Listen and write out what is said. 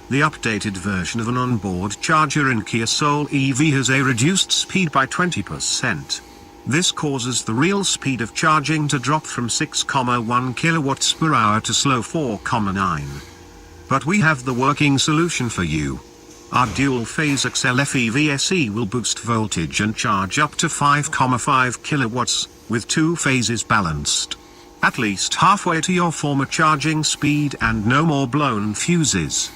The updated version of an onboard charger in Kia Soul EV has a reduced speed by 20%. This causes the real speed of charging to drop from 6,1 kilowatts per hour to slow 4,9. But we have the working solution for you. Our dual-phase XLF EVSE will boost voltage and charge up to 5,5 kilowatts, with 2 phases balanced. At least halfway to your former charging speed and no more blown fuses.